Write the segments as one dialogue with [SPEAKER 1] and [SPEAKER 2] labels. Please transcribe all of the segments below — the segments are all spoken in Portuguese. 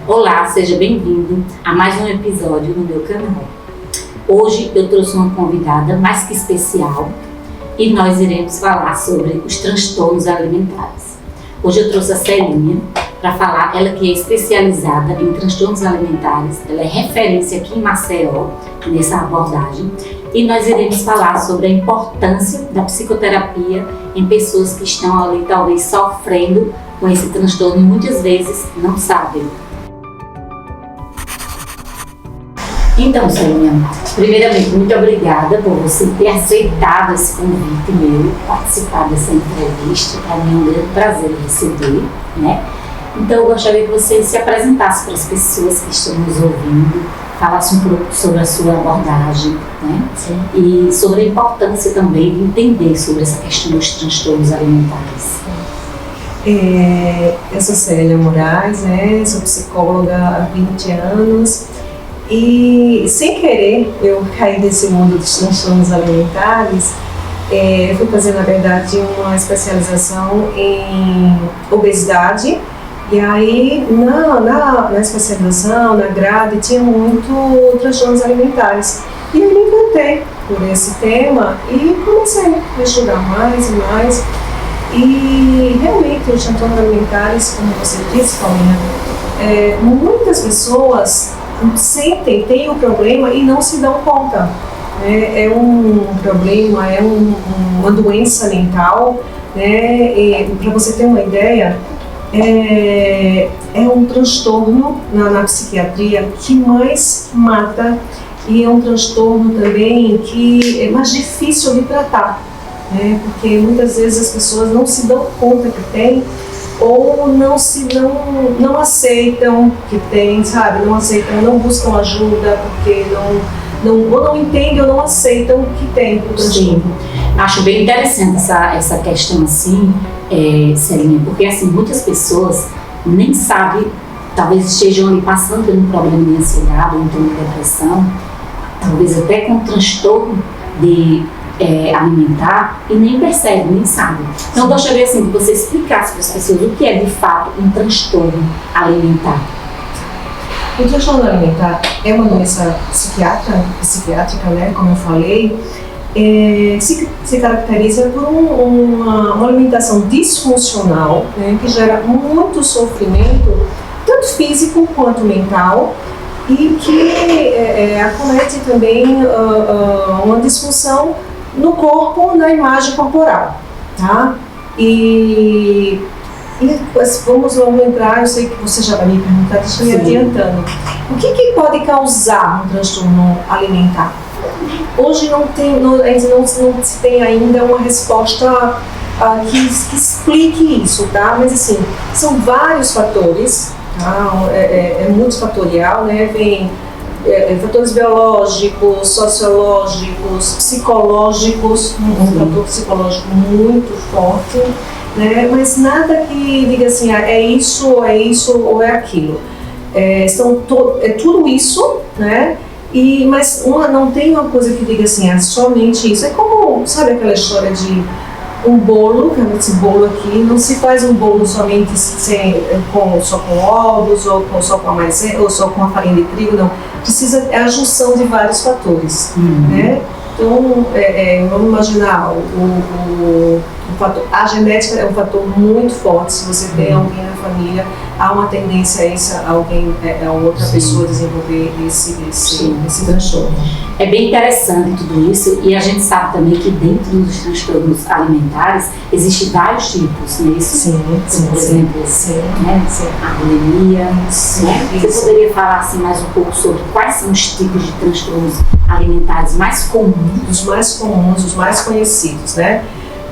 [SPEAKER 1] Olá, seja bem-vindo a mais um episódio no meu canal. Hoje eu trouxe uma convidada mais que especial e nós iremos falar sobre os transtornos alimentares. Hoje eu trouxe a Celinha para falar, ela que é especializada em transtornos alimentares, ela é referência aqui em Maceió nessa abordagem e nós iremos falar sobre a importância da psicoterapia em pessoas que estão ali talvez sofrendo com esse transtorno e muitas vezes não sabem. Então, Celinha, primeiramente, muito obrigada por você ter aceitado esse convite meu, participar dessa entrevista. Para mim é um grande prazer receber, né? Então, eu gostaria que você se apresentasse para as pessoas que estão nos ouvindo, falasse um pouco sobre a sua abordagem, né? Sim. E sobre a importância também de entender sobre essa questão dos transtornos alimentares.
[SPEAKER 2] Eu sou Célia Moraes, sou psicóloga há 20 anos. E sem querer eu caí nesse mundo dos transtornos alimentares. Eu fui fazer, na verdade, uma especialização em obesidade. E aí, na especialização, na grade, tinha muito transtornos alimentares. E eu me encantei por esse tema e comecei a estudar mais e mais. E realmente, os transtornos alimentares, como você disse, Paulinha, muitas pessoas têm o problema e não se dão conta. É um problema, uma doença mental, para você ter uma ideia, é um transtorno na psiquiatria que mais mata e é um transtorno também que é mais difícil de tratar, porque muitas vezes as pessoas não se dão conta que tem ou não aceitam que tem, sabe? Não aceitam, não buscam ajuda porque ou não entendem ou não aceitam que tem o transtorno.
[SPEAKER 1] Sim, acho bem interessante essa questão assim, Celinha, porque assim, muitas pessoas nem sabem, talvez estejam ali passando por um problema de ansiedade ou então de depressão, talvez até com transtorno de alimentar e nem percebe, nem sabe. Então eu gostaria assim, que você explicasse para as pessoas o que é de fato um transtorno alimentar.
[SPEAKER 2] O transtorno alimentar é uma doença psiquiátrica, como eu falei, se caracteriza por uma alimentação disfuncional, que gera muito sofrimento, tanto físico quanto mental, e que acomete também uma disfunção no corpo, na imagem corporal, tá? E vamos entrar, eu sei que você já vai me perguntar, deixa eu ir adiantando. O que pode causar um transtorno alimentar? Hoje não se tem ainda uma resposta que explique isso, tá? Mas assim, são vários fatores, tá? É multifatorial, Vem fatores biológicos, sociológicos, psicológicos, um fator psicológico muito forte, mas nada que diga assim, é isso ou é aquilo. É tudo isso, mas não tem uma coisa que diga assim, somente isso. É como, sabe aquela história de um bolo, esse bolo aqui, não se faz um bolo somente só com ovos, ou só com a maisena, ou só com a farinha de trigo, não. É a junção de vários fatores, Então, vamos imaginar, a genética é um fator muito forte. Se você tem alguém na família, há uma tendência a outra pessoa desenvolver esse transtorno.
[SPEAKER 1] É bem interessante tudo isso e a gente sabe também que dentro dos transtornos alimentares existem vários tipos, não é isso?
[SPEAKER 2] Sim,
[SPEAKER 1] por exemplo, a bulimia, Você poderia falar assim mais um pouco sobre quais são os tipos de transtornos alimentares mais comuns?
[SPEAKER 2] Os mais comuns, os mais conhecidos,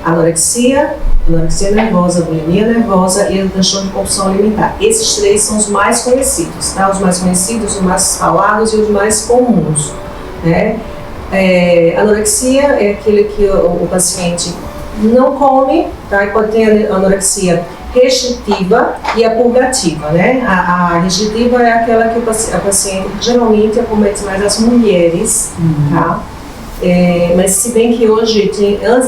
[SPEAKER 2] Anorexia nervosa, bulimia nervosa e o transtorno de compulsão alimentar. Esses três são os mais conhecidos, tá? Os mais conhecidos, os mais falados e os mais comuns, Anorexia é aquele que o paciente não come, tá? E pode ter anorexia restritiva e a purgativa, A restritiva é aquela que a paciente geralmente acomete mais as mulheres, tá? Mas se bem que hoje,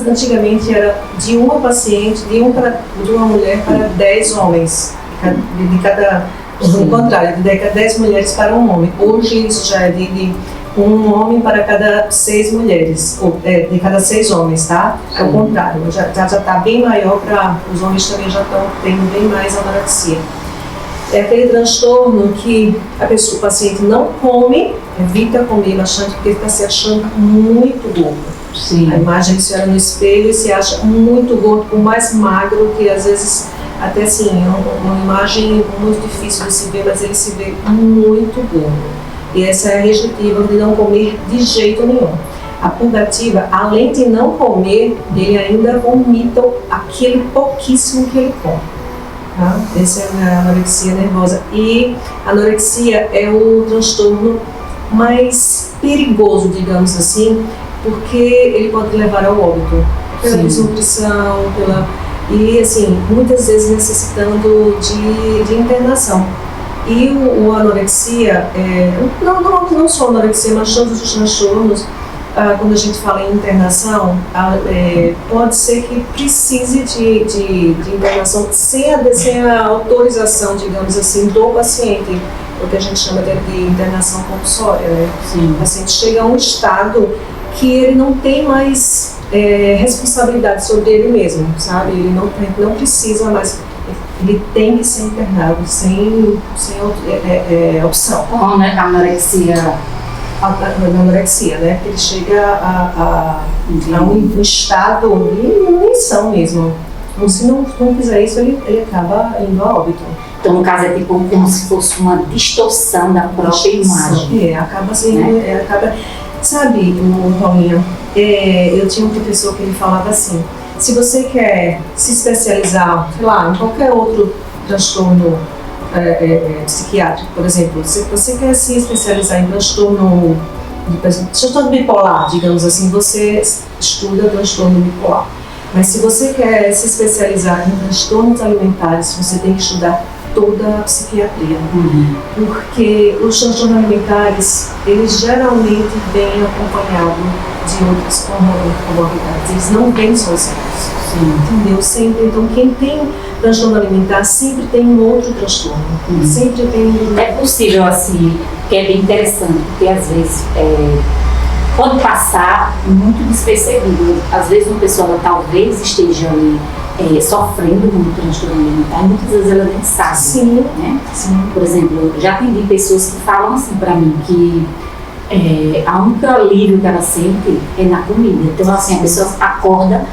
[SPEAKER 2] antigamente era de uma paciente, de uma mulher para 10 homens. De cada O contrário, de 10 mulheres para um homem. Hoje isso já é de um homem para cada 6 mulheres, ou de cada 6 homens, tá? É o contrário, já está bem maior para os homens também já estão tendo bem mais anorexia. É aquele transtorno que o paciente não come, evita comer bastante porque ele está se achando muito gordo.
[SPEAKER 1] Sim.
[SPEAKER 2] A imagem que se olha no espelho e se acha muito gordo, por mais magro, que às vezes até assim, é uma imagem muito difícil de se ver, mas ele se vê muito gordo. E essa é a restritiva de não comer de jeito nenhum. A purgativa, além de não comer, ele ainda vomita aquele pouquíssimo que ele come. Tá? Essa é a anorexia nervosa. E a anorexia é o transtorno mais perigoso, digamos assim, porque ele pode levar ao óbito. Pela desnutrição, e assim, muitas vezes necessitando de internação. E o anorexia, não só a anorexia, mas todos os transtornos, quando a gente fala em internação, pode ser que precise de internação sem a autorização, digamos assim, do paciente, o que a gente chama de internação compulsória, né? O paciente chega a um estado que ele não tem mais responsabilidade sobre ele mesmo, sabe? Ele não precisa mais, ele tem que ser internado sem opção.
[SPEAKER 1] Com a anorexia.
[SPEAKER 2] A anorexia, né? Porque ele chega a um estado de inanição mesmo. Então, se não fizer isso, ele acaba indo a óbito.
[SPEAKER 1] Então, no caso, é tipo como se fosse uma distorção da própria imagem.
[SPEAKER 2] Acaba sendo, né? Sabe, Paulinha, eu tinha um professor que ele falava assim: se você quer se especializar, sei lá, em qualquer outro transtorno psiquiátrico, por exemplo, se você quer se especializar em transtorno bipolar, digamos assim, você estuda transtorno bipolar. Mas se você quer se especializar em transtornos alimentares, você tem que estudar toda a psiquiatria. Porque os transtornos alimentares, eles geralmente vêm acompanhados de outras comorbidades. Eles não vêm sozinhos. Entendeu? Sempre. Então, quem tem transtorno alimentar sempre tem um outro transtorno. Sempre tem.
[SPEAKER 1] É possível, assim, que é bem interessante, porque às vezes pode passar muito despercebido. Às vezes uma pessoa talvez esteja ali sofrendo com um transtorno alimentar e muitas vezes ela nem sabe. Né? Por exemplo, eu já atendi pessoas que falam assim para mim que a única alívio que ela sente é na comida. Então, assim, a pessoa acorda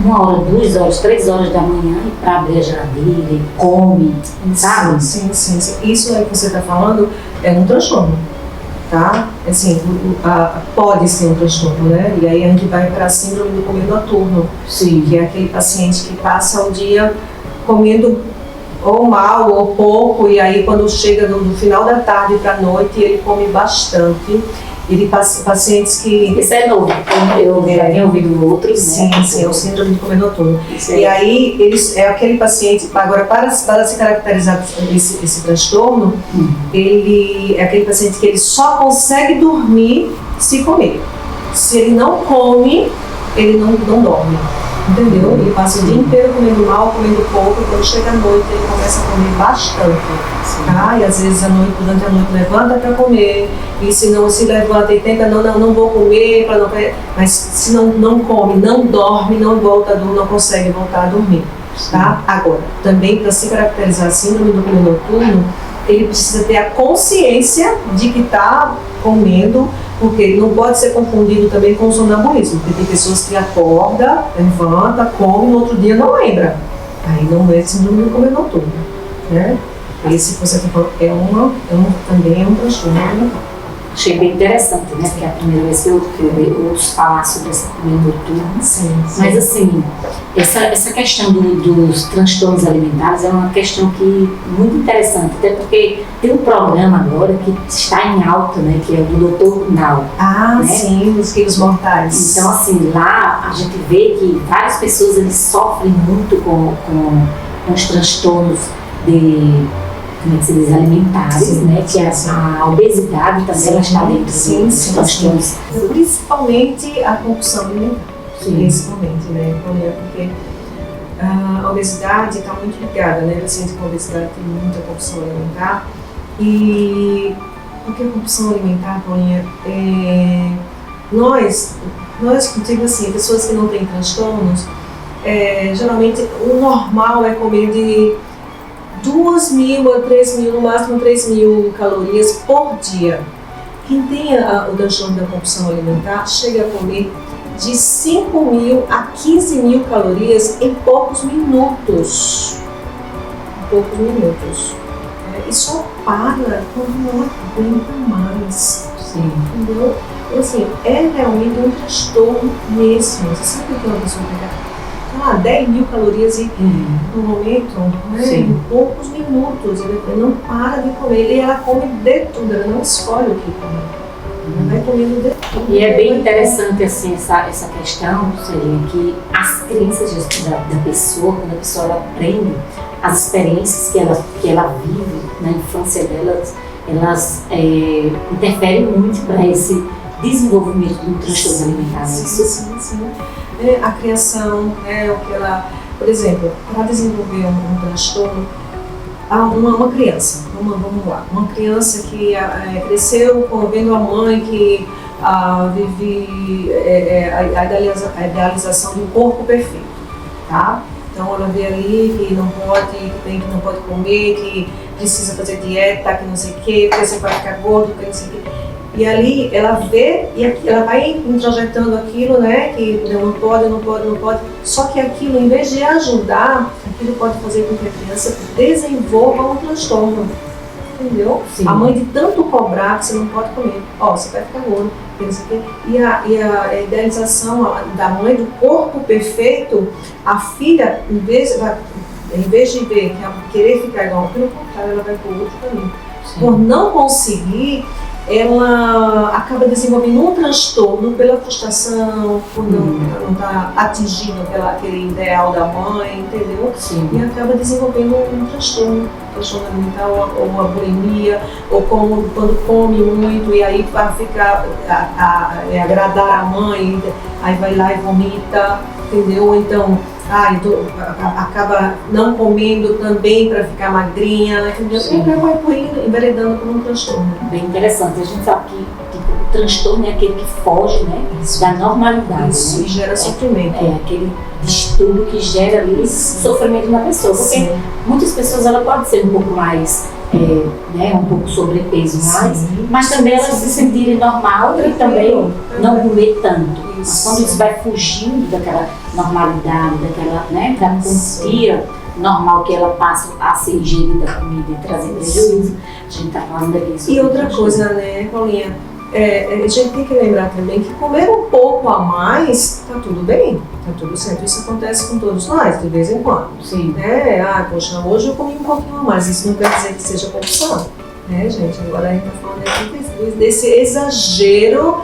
[SPEAKER 1] 1 hora, 2 horas, 3 horas da manhã e para abrir a geladeira e come, sabe?
[SPEAKER 2] Sim. Isso aí que você está falando é um transtorno, tá? Assim, pode ser um transtorno, né? E aí a gente vai para a síndrome do comer noturno, que é aquele paciente que passa o dia comendo ou mal ou pouco, e aí quando chega no final da tarde para a noite ele come bastante. Pacientes que...
[SPEAKER 1] Isso é novo, eu já tinha ouvido outros.
[SPEAKER 2] Sim, é o síndrome do comer noturno. E aí, é aquele paciente, agora para se caracterizar esse transtorno, ele é aquele paciente que ele só consegue dormir se comer. Se ele não come, ele não dorme. Entendeu? Ele passa o dia inteiro comendo mal, comendo pouco, e quando chega à noite ele começa a comer bastante. Tá? E às vezes durante a noite levanta para comer, e se não se levanta e tenta, não vou comer, para não, mas se não come, não dorme, não consegue voltar a dormir. Tá? Agora, também para se caracterizar a síndrome do comer noturno, ele precisa ter a consciência de que está comendo, porque não pode ser confundido também com o sonambulismo, porque tem pessoas que acordam, levanta, come, no outro dia não lembra. Aí não é síndrome do comer noturno, né? Esse que você está falando também é um transtorno alimentar.
[SPEAKER 1] Achei bem interessante, né? Porque é a primeira vez que eu ouço falar sobre esse comer noturno. Mas assim, essa questão dos transtornos alimentares é uma questão muito interessante, até porque tem um programa agora que está em alta, né? Que é o do Dr. Nau.
[SPEAKER 2] Né? Sim, os quilos mortais.
[SPEAKER 1] Então assim, lá a gente vê que várias pessoas eles sofrem muito com os transtornos como é que se diz, alimentares, né? Que a obesidade também ela está dentro dos transtornos.
[SPEAKER 2] Principalmente a compulsão alimentar. Principalmente, né? Porque a obesidade está muito ligada, né? Paciente com obesidade tem muita compulsão alimentar. E o que é compulsão alimentar, Paulinha? Nós, digo assim, pessoas que não têm transtornos, geralmente o normal é comer de 2.000 a 3.000, no máximo 3.000 calorias por dia. Quem tem o transtorno da compulsão alimentar chega a comer de 5.000 a 15.000 calorias em poucos minutos. E só para quando não aguenta mais.
[SPEAKER 1] Sim.
[SPEAKER 2] Entendeu? E assim, é realmente um transtorno mesmo. Você sabe que uma pessoa pega 10.000 calorias no momento, né? Em poucos minutos. Ele não para de comer e ela come de tudo, ela não escolhe o que comer. Ela vai comendo de tudo.
[SPEAKER 1] E é bem interessante assim, essa questão, seria que as crenças da pessoa, quando a pessoa ela aprende as experiências que ela vive na infância delas, elas interferem muito para esse desenvolvimento do transtorno alimentar.
[SPEAKER 2] Sim. A criação, o que ela, por exemplo, para desenvolver um transtorno, uma criança, vamos lá, uma criança que cresceu vendo a mãe que vive a idealização de um corpo perfeito, tá? Então ela vê ali que não pode comer, que precisa fazer dieta, que não sei o que, porque você vai ficar gordo, que não sei o que. E ali ela vê e ela vai introjetando aquilo, né, que não pode. Só que aquilo, em vez de ajudar, aquilo pode fazer com que a criança desenvolva um transtorno. Entendeu?
[SPEAKER 1] Sim.
[SPEAKER 2] A mãe de tanto cobrar que você não pode comer. Você vai ficar gordo. E a idealização da mãe do corpo perfeito, a filha, em vez de ver, querer ficar igual, pelo contrário, ela vai para o outro caminho.
[SPEAKER 1] Sim.
[SPEAKER 2] Por não conseguir, ela acaba desenvolvendo um transtorno pela frustração, por não estar atingindo aquele ideal da mãe, entendeu?
[SPEAKER 1] Sim.
[SPEAKER 2] E acaba desenvolvendo um transtorno alimentar, ou a bulimia, ou quando come muito e aí para ficar agradar a mãe, aí vai lá e vomita, entendeu? Então acaba não comendo também para ficar magrinha, entendeu? E vai enveredando por um transtorno.
[SPEAKER 1] Bem interessante. A gente sabe que o transtorno é aquele que foge, né, da normalidade.
[SPEAKER 2] Isso,
[SPEAKER 1] né?
[SPEAKER 2] E gera sofrimento.
[SPEAKER 1] É aquele distúrbio que gera ali sofrimento na pessoa. Porque muitas pessoas ela pode ser um pouco mais, um pouco sobrepeso, mas também elas se sentirem normal e também não comer tanto. Mas quando isso vai fugindo daquela normalidade, da quantia normal que ela passa a ser ingerida a comida e trazer prejuízo, a gente está falando aqui sobre.
[SPEAKER 2] E outra coisa, né, Paulinha? A gente tem que lembrar também que comer um pouco a mais está tudo bem, está tudo certo. Isso acontece com todos nós, de vez em quando.
[SPEAKER 1] Sim.
[SPEAKER 2] Poxa, hoje eu comi um pouquinho a mais, isso não quer dizer que seja compulsão, né, gente? Agora a gente está falando aqui desse exagero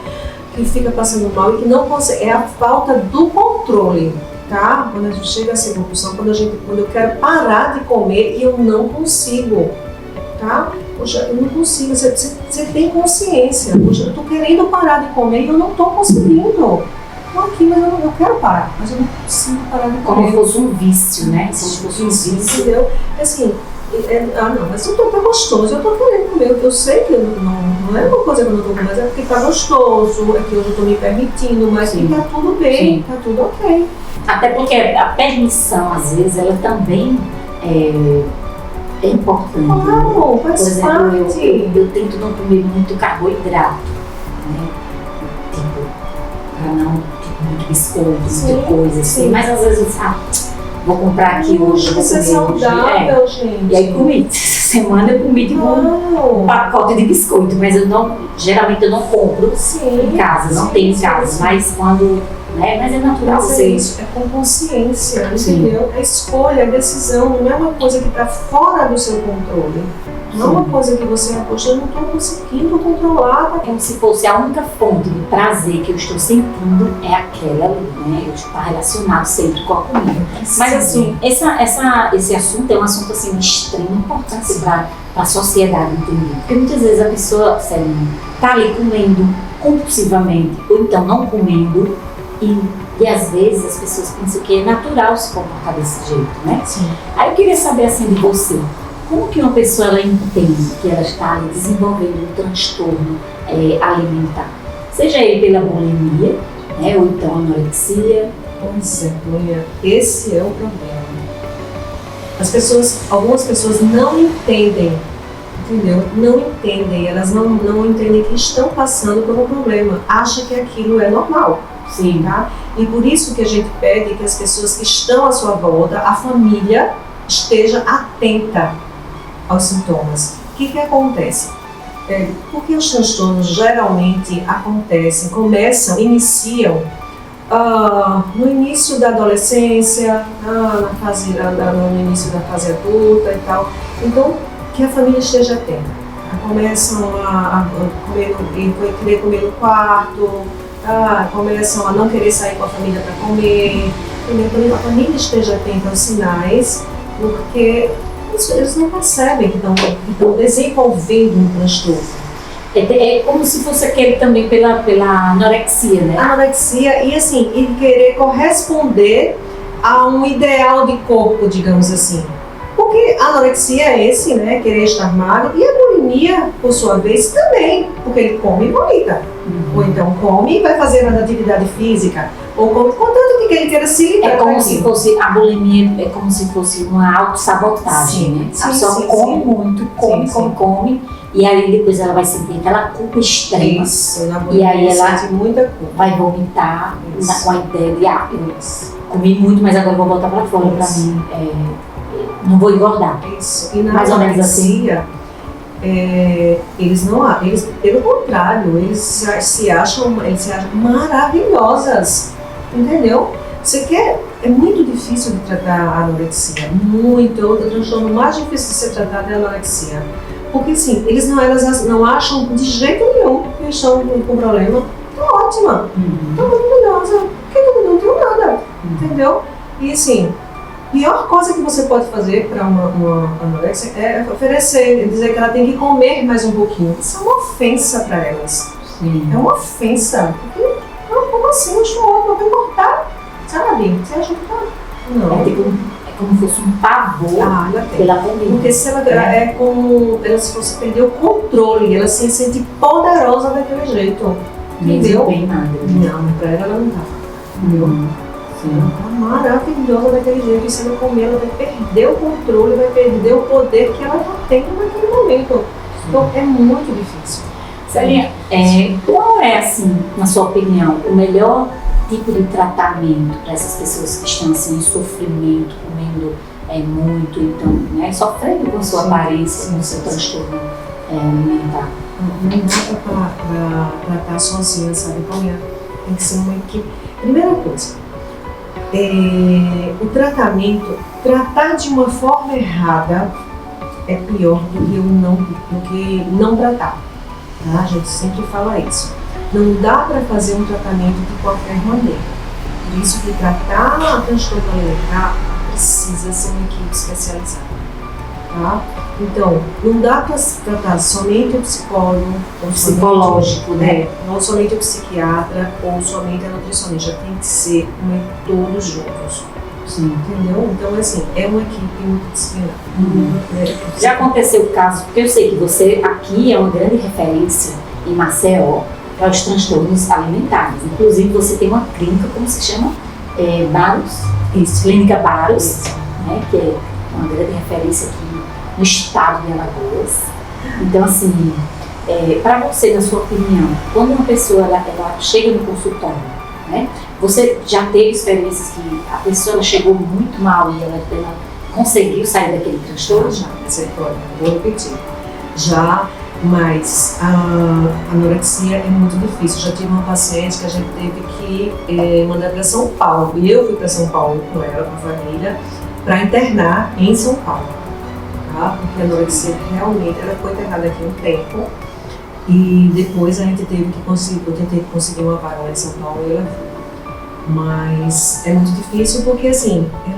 [SPEAKER 2] que fica passando mal e que não consegue, é a falta do controle, tá? Quando a gente chega a ser compulsão, quando eu quero parar de comer e eu não consigo, tá? Poxa, eu não consigo, você tem consciência, poxa, eu tô querendo parar de comer e eu não tô conseguindo. Tô aqui, mas eu quero parar, mas eu não consigo parar de comer.
[SPEAKER 1] Como fosse um vício, né? Como se fosse um vício.
[SPEAKER 2] Entendeu? Assim, mas eu tô até gostoso, eu tô querendo comer, eu sei que não é uma coisa que eu não tô comendo, mas é porque tá gostoso, é que hoje eu tô me permitindo, mas que tá tudo bem, tá tudo ok.
[SPEAKER 1] Até porque a permissão, às vezes, ela também é importante.
[SPEAKER 2] Claro,
[SPEAKER 1] Por exemplo, eu tento não comer muito carboidrato, né? Tipo, para não, muito biscoito, muita coisa assim, mas às vezes vou comprar aqui hoje, vou
[SPEAKER 2] isso é
[SPEAKER 1] comer
[SPEAKER 2] saudável, gente.
[SPEAKER 1] E aí comi, essa semana eu comi tipo um pacote de biscoito, mas geralmente eu não compro em casa, não tenho em casa, mas quando, mas é natural
[SPEAKER 2] Mas
[SPEAKER 1] ser.
[SPEAKER 2] Isso é com consciência, entendeu? É escolha, é decisão, não é uma coisa que está fora do seu controle. Não é uma coisa que você, poxa, eu não estou conseguindo controlar.
[SPEAKER 1] É como se fosse a única fonte de prazer que eu estou sentindo é aquela ali, né? Eu estou relacionado sempre com a comida. Mas assim, esse assunto é um assunto assim, de extrema importância para a sociedade entender. Porque muitas vezes a pessoa está ali comendo compulsivamente, ou então não comendo, e E às vezes as pessoas pensam que é natural se comportar desse jeito, né?
[SPEAKER 2] Sim.
[SPEAKER 1] Aí eu queria saber assim de você, como que uma pessoa ela entende que ela está ali desenvolvendo um transtorno alimentar? Seja ele pela bulimia, né, ou então anorexia.
[SPEAKER 2] Pois é, Toninha, esse é o problema. Algumas pessoas não entendem, entendeu? Não entendem, elas não entendem que estão passando por um problema, acham que aquilo é normal.
[SPEAKER 1] Sim.
[SPEAKER 2] Tá? E por isso que a gente pede que as pessoas que estão à sua volta, a família, esteja atenta aos sintomas. O que acontece? Porque os transtornos geralmente iniciam no início da adolescência, no início da fase adulta e tal. Então, que a família esteja atenta. Começam a querer comer no quarto, começam a não querer sair com a família para comer. Então, a família esteja atenta aos sinais, porque eles não percebem que estão desenvolvendo um transtorno.
[SPEAKER 1] É como se fosse aquele também pela anorexia, né?
[SPEAKER 2] Anorexia e querer corresponder a um ideal de corpo, digamos assim. Porque a anorexia é esse, né? Querer estar magro. E a bulimia, por sua vez, também. Porque ele come e vomita. Ou então come e vai fazer uma atividade física. Ou come, contanto que ele queira se livrar.
[SPEAKER 1] É como se fosse, a bulimia é como se fosse uma autossabotagem, né? A pessoa come muito, come. E aí depois ela vai sentir aquela culpa extrema.
[SPEAKER 2] Isso, na bulimia,
[SPEAKER 1] e aí ela
[SPEAKER 2] sente muita culpa.
[SPEAKER 1] vai vomitar com a ideia de eu comi muito, mas agora vou botar pra fora pra mim. Não vou engordar.
[SPEAKER 2] Isso. E na
[SPEAKER 1] mais ou menos assim.
[SPEAKER 2] Eles pelo contrário, eles se acham maravilhosas, entendeu? É muito difícil de tratar a anorexia, o transtorno mais difícil de ser tratado é a anorexia, porque assim, elas não acham de jeito nenhum que eles estão com problema. Tô ótima, tô maravilhosa, porque eu não tenho nada, entendeu? E assim, a pior coisa que você pode fazer para uma anorexia é oferecer, dizer que ela tem que comer mais um pouquinho. Isso é uma ofensa para elas.
[SPEAKER 1] Sim.
[SPEAKER 2] É uma ofensa. Porque, como assim? Eu estou ótima, eu vou cortar. Sabe? Você acha que tá? Não.
[SPEAKER 1] É como se fosse um pavor pela comida.
[SPEAKER 2] Porque se ela é como se fosse perder o controle, ela se sente poderosa daquele jeito. Entendeu?
[SPEAKER 1] Bem nada.
[SPEAKER 2] Não, para ela não tá. Entendeu? Ela tá maravilhosa daquele jeito, e se ela comer, ela vai perder o controle, vai perder o poder que ela já tem naquele momento. Então é muito difícil.
[SPEAKER 1] Celinha, qual é, assim, na sua opinião, o melhor tipo de tratamento para essas pessoas que estão assim, em sofrimento, comendo muito, então, né, sofrendo com a sua aparência, com o seu transtorno alimentar?
[SPEAKER 2] Não dá para tratar sozinha, sabe? Tem que ser uma equipe. Primeira coisa, o tratar de uma forma errada é pior do que não tratar. Tá? A gente sempre fala isso. Não dá para fazer um tratamento de qualquer maneira. Por isso que tratar transtorno alimentar precisa ser uma equipe especializada. Tá? Então, não dá para tratar somente o psicólogo, ou
[SPEAKER 1] psicológico, né?
[SPEAKER 2] Não somente o psiquiatra ou somente a nutricionista. Tem que ser todos juntos.
[SPEAKER 1] Sim.
[SPEAKER 2] Entendeu? Então, assim, é uma equipe multidisciplinar.
[SPEAKER 1] Já aconteceu o caso, porque eu sei que você aqui é uma grande referência em Maceió para os transtornos alimentares. Inclusive, você tem uma clínica, como se chama? Baros. Isso. Clínica Baros, né? Que é uma grande referência aqui no estado de Alagoas. Então, assim, para você, na sua opinião, quando uma pessoa ela chega no consultório, né? Você já teve experiências que a pessoa ela chegou muito mal e ela conseguiu sair daquele transtorno?
[SPEAKER 2] Já, vou repetir. Já, mas a anorexia é muito difícil. Já tive uma paciente que a gente teve que mandar para São Paulo. E eu fui para São Paulo com ela, com a família, para internar em São Paulo. Tá? Porque a anorexia realmente, ela foi internada aqui um tempo. E depois a gente teve que conseguir, eu tentei conseguir uma vaga lá em São Paulo e ela foi. Mas é muito difícil porque, assim, tinha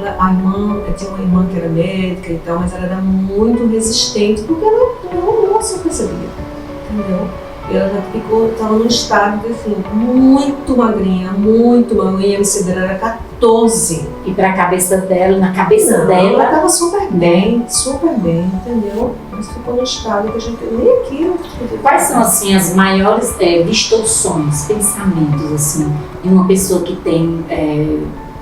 [SPEAKER 2] uma irmã que era médica e tal, mas ela era muito resistente porque ela não se percebia, entendeu? e ela já estava num estado assim, muito magrinha, a IMC dela era 14.
[SPEAKER 1] E para a cabeça dela, na cabeça
[SPEAKER 2] Não,
[SPEAKER 1] dela...
[SPEAKER 2] ela estava super bem, entendeu? Mas ficou num estado que a gente nem aquilo.
[SPEAKER 1] Quais são, assim, as maiores distorções, pensamentos, assim, de uma pessoa que tem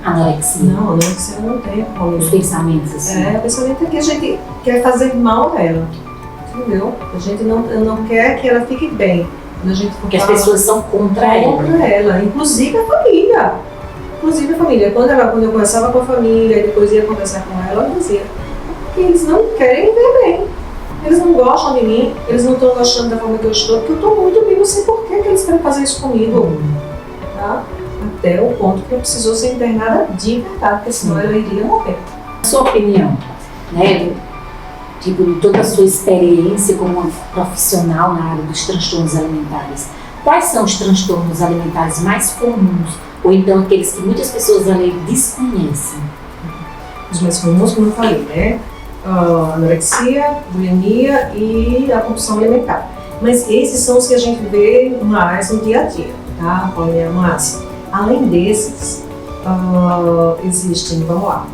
[SPEAKER 1] anorexia?
[SPEAKER 2] Não, anorexia não tem como.
[SPEAKER 1] Os pensamentos, assim.
[SPEAKER 2] O pensamento é que a gente quer fazer mal a ela, entendeu? A gente não quer que ela fique bem. Quando a gente
[SPEAKER 1] Porque as pessoas são contra
[SPEAKER 2] ela, inclusive a família. Quando eu conversava com a família e depois ia conversar com ela dizia que eles não querem me ver bem. Eles não gostam de mim, eles não estão gostando da forma que eu estou, porque eu estou muito bem, não sei por que eles querem fazer isso comigo. Tá? Até o ponto que eu precisou ser internada de verdade, porque senão ela iria morrer.
[SPEAKER 1] Sua opinião, né? Tipo, de toda a sua experiência como uma profissional na área dos transtornos alimentares, quais são os transtornos alimentares mais comuns, ou então aqueles que muitas pessoas ali desconhecem?
[SPEAKER 2] Os mais comuns, como eu falei, né? Anorexia, bulimia e a compulsão alimentar. Mas esses são os que a gente vê mais no dia a dia, tá? Mas, além desses, existem, vamos lá,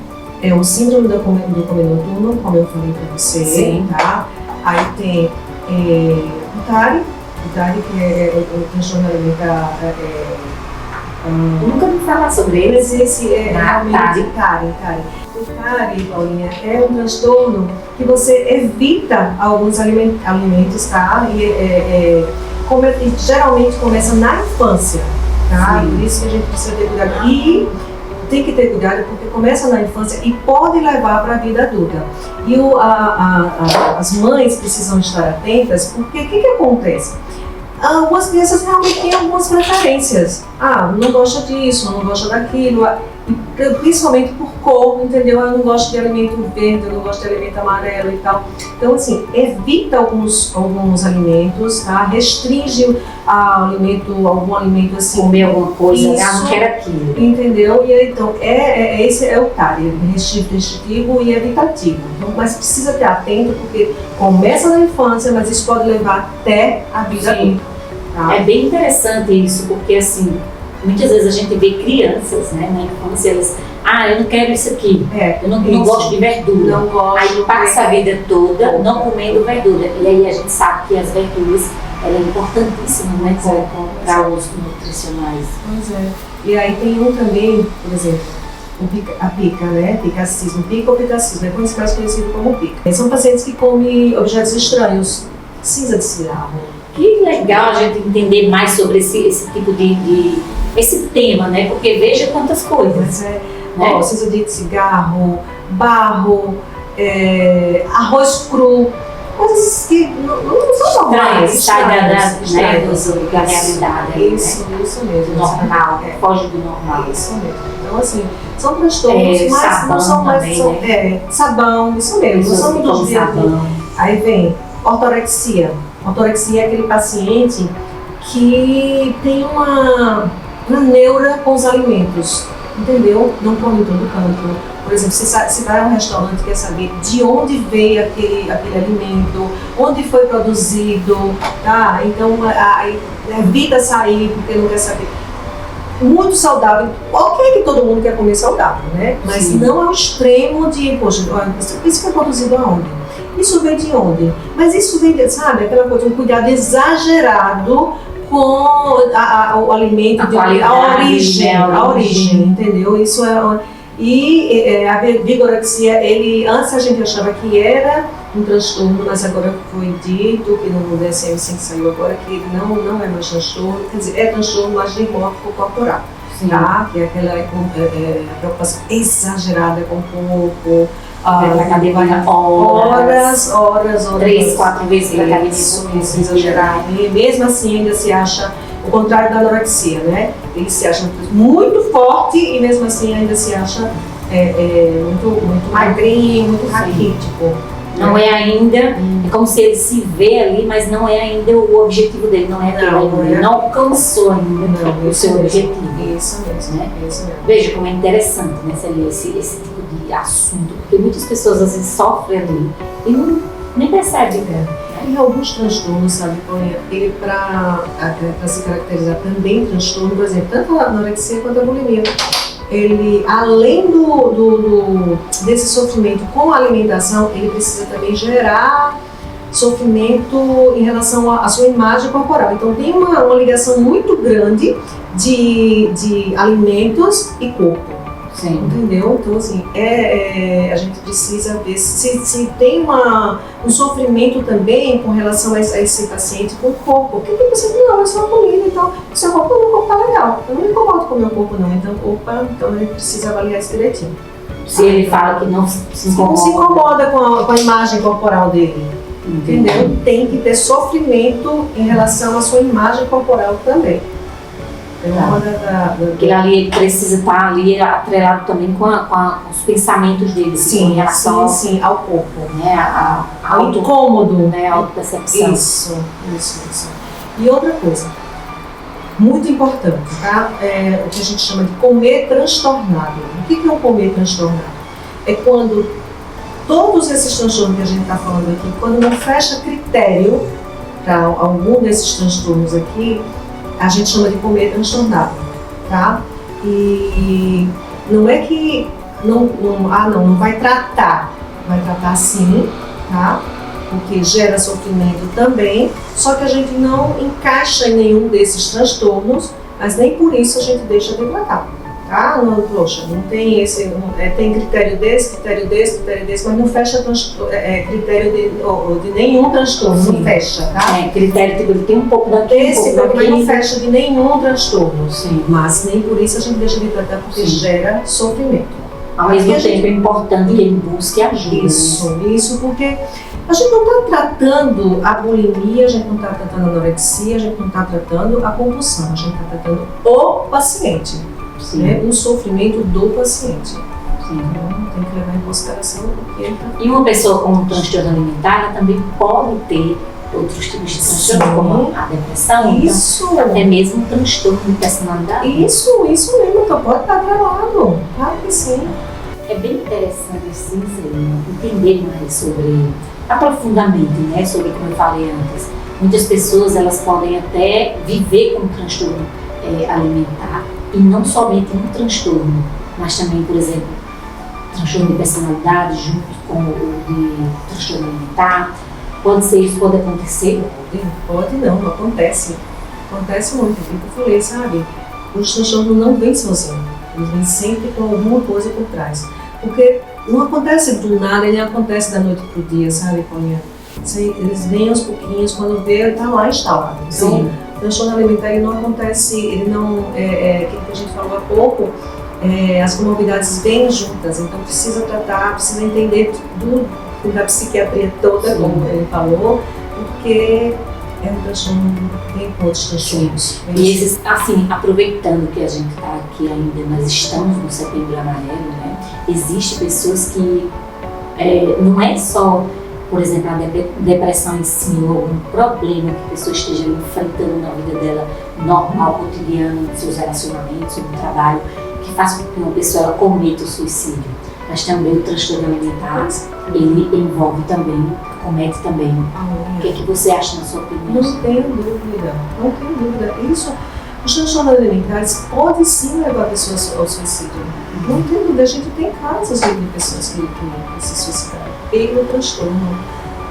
[SPEAKER 2] o síndrome do comer noturno, como eu falei para você.
[SPEAKER 1] Sim.
[SPEAKER 2] Tá? Aí tem o TARI, que é o transtorno alimentar.
[SPEAKER 1] Nunca me falar sobre ele.
[SPEAKER 2] Mas esse é realmente TARI. O TARI, Paulinha, é um transtorno que você evita alguns alimentos, tá? E geralmente começa na infância, tá?
[SPEAKER 1] Sim.
[SPEAKER 2] Por isso que a gente precisa ter cuidado. E tem que ter cuidado porque começa na infância e pode levar para a vida adulta. E as mães precisam estar atentas, porque o que acontece? Algumas crianças realmente têm algumas preferências. Não gosta disso, não gosta daquilo, principalmente por cor, entendeu? Eu não gosto de alimento verde, eu não gosto de alimento amarelo e tal. Então, assim, evita alguns alimentos, tá? Restringe algum alimento assim.
[SPEAKER 1] Comer alguma coisa, não quero aquilo.
[SPEAKER 2] Entendeu? E então, esse é o TARI, restritivo e evitativo. Então, mas precisa ter atento, porque começa na infância, mas isso pode levar até a vida adulta. Tá?
[SPEAKER 1] É bem interessante isso, porque assim, muitas vezes a gente vê crianças, né, na infância, elas, eu não quero isso aqui, eu não gosto de verdura.
[SPEAKER 2] Não gosto.
[SPEAKER 1] Aí passa a vida toda não comendo verdura. E aí a gente sabe que as verduras, ela é importantíssima, né, para os nutricionais.
[SPEAKER 2] Pois é. E aí tem um também, por exemplo, a pica, né? Picacismo. Pica ou picacismo, é mais conhecido como pica. São pacientes que comem objetos estranhos, cinza de cigarro.
[SPEAKER 1] Que legal a gente entender mais sobre esse tipo esse tema, né? Porque veja quantas coisas.
[SPEAKER 2] Mas né? Cinza de cigarro, barro, arroz cru, coisas que não são normais.
[SPEAKER 1] Sai da realidade.
[SPEAKER 2] Isso mesmo.
[SPEAKER 1] Normal, foge do normal.
[SPEAKER 2] Isso mesmo. Então, assim, são transtornos, mas não são mais.
[SPEAKER 1] Também,
[SPEAKER 2] sabão, isso mesmo. Não são muitos dias. Aí vem ortorexia. Ortorexia é aquele paciente que tem uma neura com os alimentos, entendeu? Não come em todo canto. Por exemplo, você vai a um restaurante e quer saber de onde veio aquele alimento, onde foi produzido, tá? Então, evita sair porque não quer saber. Muito saudável. Ok que todo mundo quer comer saudável, né? Mas sim, não ao extremo de, poxa, isso foi produzido aonde? Isso vem de onde? Mas isso vem, sabe, aquela coisa, um cuidado exagerado com o alimento, a origem, entendeu? Isso é a vigorexia, antes a gente achava que era um transtorno, mas agora foi dito que no DSM-5 saiu agora que ele não é mais transtorno, quer dizer, é transtorno mais de morfo corporal, tá? Que é aquela preocupação exagerada com o corpo. Horas.
[SPEAKER 1] 3, 4 vezes para academia.
[SPEAKER 2] Isso, exagerado. E mesmo assim ainda se acha o contrário da anorexia, né? Ele se acha muito forte e mesmo assim ainda se acha muito magrinho, muito raquítico.
[SPEAKER 1] Não é ainda, é como se ele se vê ali, mas não é ainda o objetivo dele, não é aquele ainda, ele não alcançou ainda o seu objetivo.
[SPEAKER 2] Isso mesmo,
[SPEAKER 1] né?
[SPEAKER 2] Isso mesmo.
[SPEAKER 1] Veja como é interessante, né, esse tipo de assunto, porque muitas pessoas às vezes sofrem ali e nem percebem.
[SPEAKER 2] que alguns transtornos, sabe, ele para se caracterizar também transtorno, por exemplo, tanto a anorexia quanto a bulimia, ele, além desse sofrimento com a alimentação, ele precisa também gerar sofrimento em relação à sua imagem corporal. Então tem uma ligação muito grande de alimentos e corpo.
[SPEAKER 1] Sim.
[SPEAKER 2] Entendeu? Então, assim, a gente precisa ver se tem um sofrimento também com relação a esse paciente com o corpo. Porque tem paciente que não, é só comida, então, seu corpo tá legal. Eu não me incomodo com o meu corpo, não. Então ele precisa avaliar isso direitinho.
[SPEAKER 1] Se ele fala que não se incomoda.
[SPEAKER 2] Não se incomoda com a imagem corporal dele. Entendeu? Tem que ter sofrimento em relação à sua imagem corporal também.
[SPEAKER 1] Porque ali ele precisa estar ali atrelado também com os pensamentos dele,
[SPEAKER 2] sim,
[SPEAKER 1] em relação
[SPEAKER 2] sim, ao corpo,
[SPEAKER 1] né,
[SPEAKER 2] ao incômodo,
[SPEAKER 1] né, a autopercepção.
[SPEAKER 2] Isso. E outra coisa, muito importante, tá? O que a gente chama de comer transtornado. O que é um comer transtornado? É quando todos esses transtornos que a gente está falando aqui, quando não fecha critério para algum desses transtornos aqui, a gente chama de comer transtornado, tá? E não é que não vai tratar sim, tá? Porque gera sofrimento também, só que a gente não encaixa em nenhum desses transtornos, mas nem por isso a gente deixa de tratar, tá? Não, poxa, não tem tem critério desse, mas não fecha critério de nenhum transtorno, sim. Não fecha, tá?
[SPEAKER 1] Critério tipo, ele tem um pouco daqui,
[SPEAKER 2] mas não fecha de nenhum transtorno,
[SPEAKER 1] sim.
[SPEAKER 2] Mas nem por isso a gente deixa de tratar, porque sim. Gera sofrimento.
[SPEAKER 1] Ao mesmo tempo é importante que ele busque ajuda.
[SPEAKER 2] Isso, porque a gente não está tratando a bulimia, a gente não está tratando a anorexia, a gente não está tratando a compulsão, a gente está tratando o paciente. Né, o sofrimento do paciente. Sim. Então, tem que levar em consideração o que ele está.
[SPEAKER 1] E uma pessoa com um transtorno alimentar ela também pode ter outros tipos de transtorno, como a depressão,
[SPEAKER 2] isso.
[SPEAKER 1] Então, até mesmo um transtorno de personalidade.
[SPEAKER 2] Isso mesmo, então pode estar atrelado, claro que sim.
[SPEAKER 1] É bem interessante, sim, entender mais sobre, aprofundamente, né, sobre como eu falei antes. Muitas pessoas elas podem até viver com um transtorno alimentar, e não somente um transtorno, mas também, por exemplo, transtorno de personalidade junto com o de transtorno alimentar. Isso pode acontecer?
[SPEAKER 2] Pode não acontece. Acontece muito, como eu falei, sabe? Os transtornos não vêm sozinhos, eles vêm sempre com alguma coisa por trás. Porque não acontece do nada, ele acontece da noite pro dia, sabe, Paulinha? Eles vêm aos pouquinhos, quando vê, ele está lá instalado. Então, sim. O transtorno alimentar ele não acontece, ele não, aquilo que a gente falou há pouco, as comorbidades vêm juntas, então precisa tratar, precisa entender tudo da psiquiatria toda, sim. Como ele falou, porque é um transtorno bem outros transtornos.
[SPEAKER 1] E esses, assim, aproveitando que a gente está aqui ainda, nós estamos no Setembro Amarelo, né? Existem pessoas que não é só, por exemplo, a depressão em si, ou algum problema que a pessoa esteja enfrentando na vida dela, normal, cotidiana, nos seus relacionamentos, no trabalho, que faz com que uma pessoa cometa o suicídio. Mas também o transtorno alimentar, ele envolve também, comete também. O que é que você acha, na sua opinião?
[SPEAKER 2] Não tenho dúvida. Isso, os transtornos alimentares podem sim levar pessoas ao suicídio. Não tem dúvida, a gente tem casos de pessoas que se suicidaram pelo transtorno,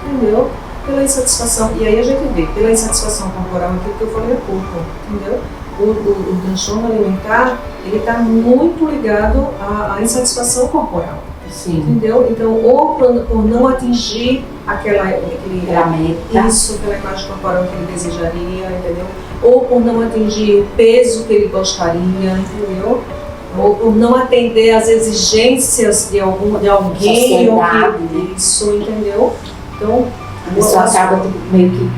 [SPEAKER 2] entendeu? Pela insatisfação, e aí a gente vê, pela insatisfação corporal, aquilo que eu falei há pouco, entendeu? O transtorno alimentar, ele está muito ligado à insatisfação corporal,
[SPEAKER 1] sim.
[SPEAKER 2] Entendeu? Então, ou por não atingir aquela imagem corporal que ele desejaria, entendeu? Ou por não atingir o peso que ele gostaria, entendeu? Ou por não atender às exigências de alguém, isso, entendeu? Então,
[SPEAKER 1] a pessoa acaba meio que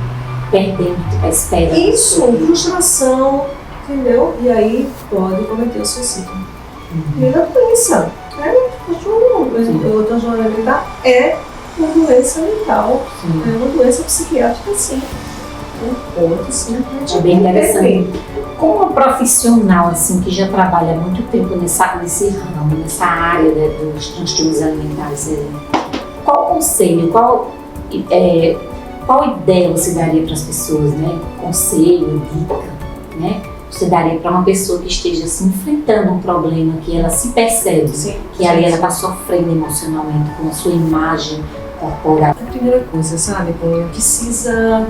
[SPEAKER 1] perdendo a espera.
[SPEAKER 2] Isso, frustração, entendeu? E aí pode cometer o suicídio. E a doença, né? O transtorno alimentar é uma doença mental, é uma doença psiquiátrica, sim. Pode, sim.
[SPEAKER 1] É bem interessante. Como uma profissional assim, que já trabalha há muito tempo nesse ramo, nessa área dos transtornos alimentares, qual conselho, qual ideia você daria para as pessoas, né? Conselho, dica, né? Você daria para uma pessoa que esteja se enfrentando um problema, que ela se percebe, que ali ela está sofrendo emocionalmente com a sua imagem corporal?
[SPEAKER 2] A primeira coisa, sabe, Cunha, precisa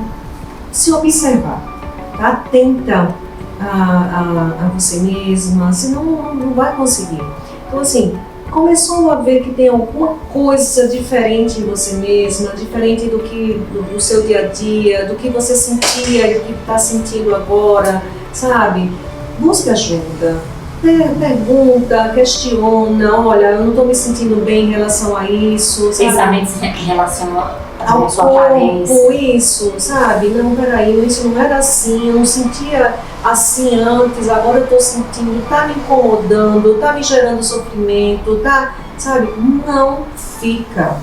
[SPEAKER 2] se observar, tá atenta a você mesma, senão não vai conseguir. Então, assim, começou a ver que tem alguma coisa diferente em você mesma, diferente do seu dia a dia, do que você sentia e do que está sentindo agora, sabe? Busque ajuda, pergunta, questiona, olha, eu não estou me sentindo bem em relação a isso, sabe?
[SPEAKER 1] Pensamentos em relação
[SPEAKER 2] ao
[SPEAKER 1] sua
[SPEAKER 2] corpo,
[SPEAKER 1] aparência.
[SPEAKER 2] isso, sabe? Não, peraí, isso não era assim, eu não sentia assim antes, agora eu estou sentindo, tá me incomodando, tá me gerando sofrimento, tá, sabe? Não fica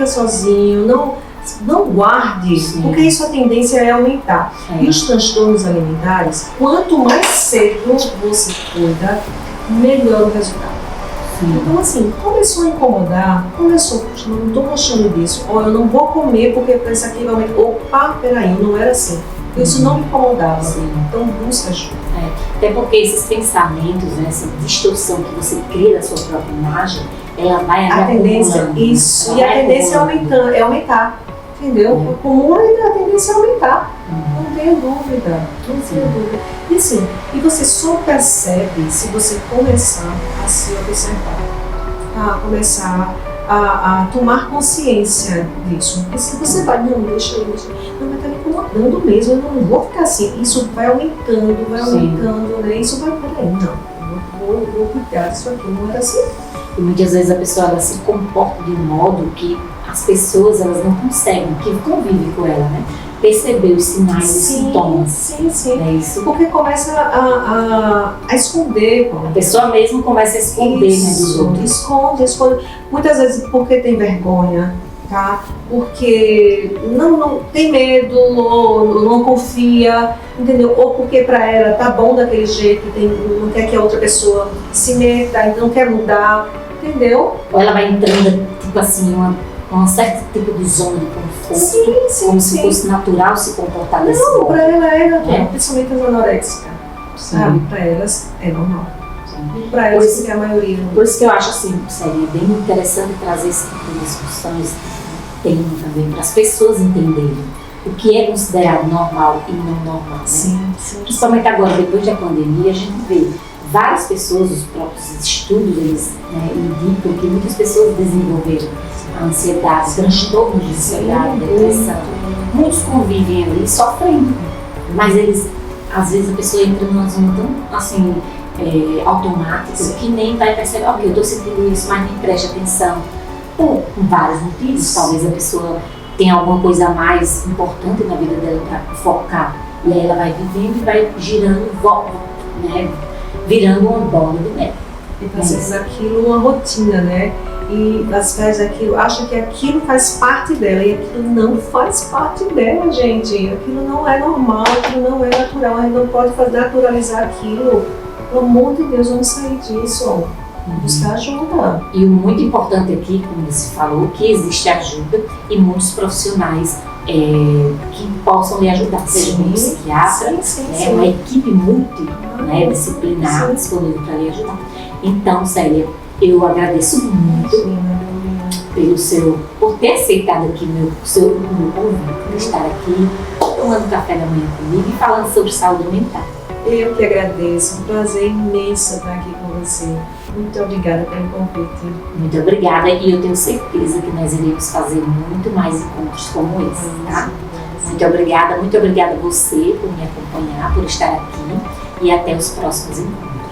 [SPEAKER 2] sozinho, não guarde, porque isso a tendência é aumentar. E os transtornos alimentares, quanto mais cedo você cuida, melhor o resultado. Então, assim, começou a incomodar, puxa, não estou gostando disso, ou eu não vou comer porque isso aqui vai aumentar. Opa, peraí, não era assim. Isso não me incomodava. Então, busca ajuda.
[SPEAKER 1] Até porque esses pensamentos, né, essa distorção que você cria da sua própria imagem, ela vai
[SPEAKER 2] a tendência, isso, e a tendência é aumentar. Entendeu? Acumula e a tendência é aumentar. Não tenha dúvida. E assim, e você só percebe se você começar a se observar, a começar a tomar consciência disso. Porque se você vai, não, deixa eu, não, vai estar me incomodando mesmo, eu não vou ficar assim. Isso vai aumentando, né? Isso vai, peraí, não, eu vou cuidar disso aqui, não era assim.
[SPEAKER 1] E muitas vezes a pessoa ela se comporta de um modo que as pessoas elas não conseguem, que convivem com ela, né? Perceber os sinais e sintomas.
[SPEAKER 2] Sim.
[SPEAKER 1] É isso.
[SPEAKER 2] Porque começa a esconder.
[SPEAKER 1] A pessoa mesmo começa a esconder, né, dos outros.
[SPEAKER 2] Esconde. Muitas vezes porque tem vergonha, tá? Porque não tem medo, ou não confia, entendeu? Ou porque pra ela tá bom daquele jeito, não quer que a outra pessoa se meta, então não quer mudar, entendeu?
[SPEAKER 1] Ou ela vai entrando, tipo assim, um certo tipo de zona de conforto, como se fosse natural se comportar desse modo.
[SPEAKER 2] Não, pra ela é natural, principalmente as anoréxicas, sabe? Pra elas é normal. Pra elas, porque a maioria.
[SPEAKER 1] Por isso que eu acho assim, seria bem interessante trazer esse tipo de discussões, tema também, para as pessoas entenderem o que é considerado normal e não normal, né?
[SPEAKER 2] Sim.
[SPEAKER 1] Principalmente agora, depois da pandemia, a gente vê várias pessoas, os próprios estudos, eles indicam que muitas pessoas desenvolveram a ansiedade, transtornos de ansiedade, depressão. Muitos convivem ali sofrendo, mas eles, às vezes a pessoa entra numa zona tão assim, automática que nem vai perceber, ok, eu estou sentindo isso, mas nem preste atenção. Por vários motivos, talvez a pessoa tenha alguma coisa mais importante na vida dela para focar, e aí ela vai vivendo e vai girando, né, virando uma bola de neve.
[SPEAKER 2] E fazendo daquilo uma rotina, né? E às vezes aquilo, acha que aquilo faz parte dela, e aquilo não faz parte dela, gente. Aquilo não é normal, aquilo não é natural, a gente não pode naturalizar aquilo. Pelo amor de Deus, vamos sair disso. Buscar ajuda.
[SPEAKER 1] E o muito importante aqui, como você falou, que existe ajuda e muitos profissionais que possam lhe ajudar, seja um psiquiatra, uma equipe multidisciplinar disponível para lhe ajudar. Então, Célia, eu agradeço muito por ter aceitado aqui meu convite, por estar aqui tomando café da manhã comigo e falando sobre saúde mental.
[SPEAKER 2] Eu que agradeço, um prazer imenso estar aqui com você. Muito obrigada pelo convite.
[SPEAKER 1] Muito obrigada, e eu tenho certeza que nós iremos fazer muito mais encontros como esse, tá? Muito obrigada a você por me acompanhar, por estar aqui, e até os próximos encontros.